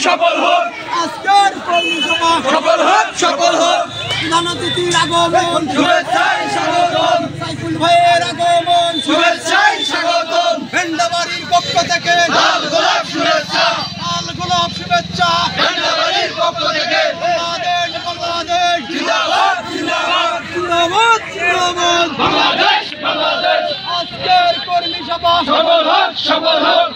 সফল হোক আজকের কর্মী সভা সফল হোক প্রধান অতিথির আগমন শুভেচ্ছায় স্বাগতম সাইফুল ভাইয়ের আগমন শুভেচ্ছায় স্বাগতম ভেন্ডাবাড়ির পক্ষ থেকে লাল গোলাপ শুভেচ্ছা লাল গোলাপ শুভেচ্ছা ভেন্ডাবাড়ির পক্ষ থেকে বাংলাদেশ জিন্দাবাদ জিন্দাবাদ জিন্দাবাদ জিন্দাবাদ বাংলাদেশ বাংলাদেশ আজকের কর্মী সভা সফল হোক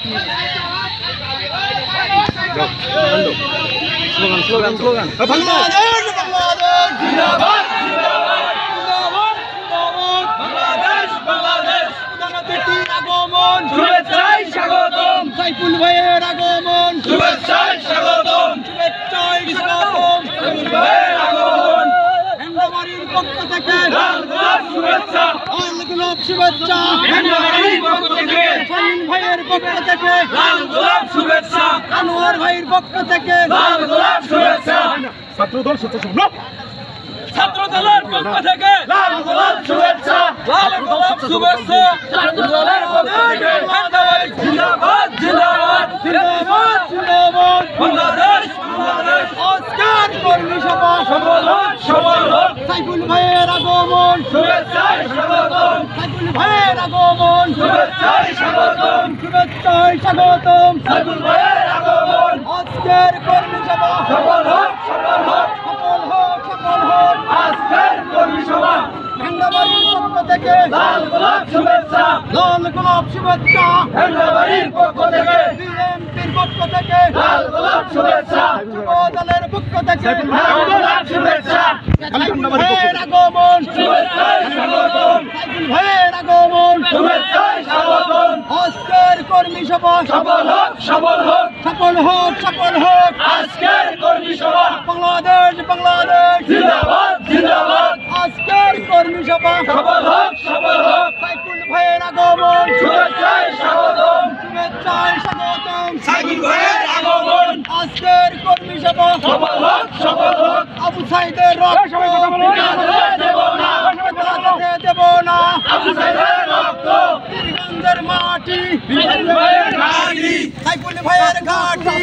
বাংলাদেশ বাংলাদেশ জিন্দাবাদ জিন্দাবাদ জিন্দাবাদ বাংলাদেশ বাংলাদেশ প্রধান অতিথির আগমন শুভেচ্ছায় স্বাগতম সাইফুল ভাইয়ের আগমন শুভেচ্ছায় স্বাগতম শুভেচ্ছায় স্বাগতম ভাইয়ের আগমন ভেন্ডাবাড়ির পক্ষ থেকে লাল গোলাপ শুভেচ্ছা লাল গোলাপ শুভেচ্ছা ভেন্ডাবাড়ির পক্ষ থেকে শামীম ভাইয়ের পক্ষ থেকে লাল গোলাপ শুভেচ্ছা আনোয়ার ভাইয়ের পক্ষ থেকে লাল গোলাপ শুভেচ্ছা ছাত্রদল স্বেচ্ছাসেবক ছাত্র দলের পক্ষ থেকে লাল গোলাপ শুভেচ্ছা লাল গোলাপ শুভেচ্ছা ছাত্র দলের পক্ষ থেকে ভেন্ডাবাড়ি জিন্দাবাদ জিন্দাবাদ জিন্দাবাদ জিন্দাবাদ বাংলাদেশ বাংলাদেশ আজকের কর্মী সভা সফল হোক সাইফুল ভাইয়ের আগমন শুভেচ্ছায় স্বাগতম সাইফুল ভাইয়ের আগমন শুভেচ্ছায় স্বাগতম শুভেচ্ছায় স্বাগতম সাইফুল ভাইয়ের আগমন আজকের কর্মী সভা সফল হোক সফল হোক সফল হোক সফল হোক আজকের কর্মী সভা ভেন্ডাবাড়ির পক্ষ থেকে লাল গোলাপ শুভেচ্ছা লাল গোলাপ শুভেচ্ছা ভেন্ডাবাড়ির পক্ষ থেকে বিএনপির পক্ষ থেকে লাল গোলাপ শুভেচ্ছা যুব দলের পক্ষ থেকে লাল গোলাপ শুভেচ্ছা সাইফুল ভাইয়ের আগমন শুভেচ্ছায় স্বাগতম সাইফুল ভাইয়ের আগমন শুভেচ্ছায় স্বাগতম আজকের কর্মী সভা সফল হোক সফল হোক সফল হোক সফল হোক আজকের কর্মী সভা বাংলাদেশ বাংলাদেশ জিন্দাবাদ জিন্দাবাদ আজকের কর্মী সভা সফল হোক সাইফুল ভাইয়ের আগমন শুভেচ্ছায় স্বাগতম শুভেচ্ছায় স্বাগতম সাইফুল ভাইয়ের আগমন আজকের কর্মী সভা সফল হোক আবু সাইদের রক্ত দেব না বাংলাদেশে দেব না আবু সাইদের রক্ত বীরগঞ্জের মাটি ভাইয়ের ঘাঁটি সাইফুল ভাইয়ের ঘাটি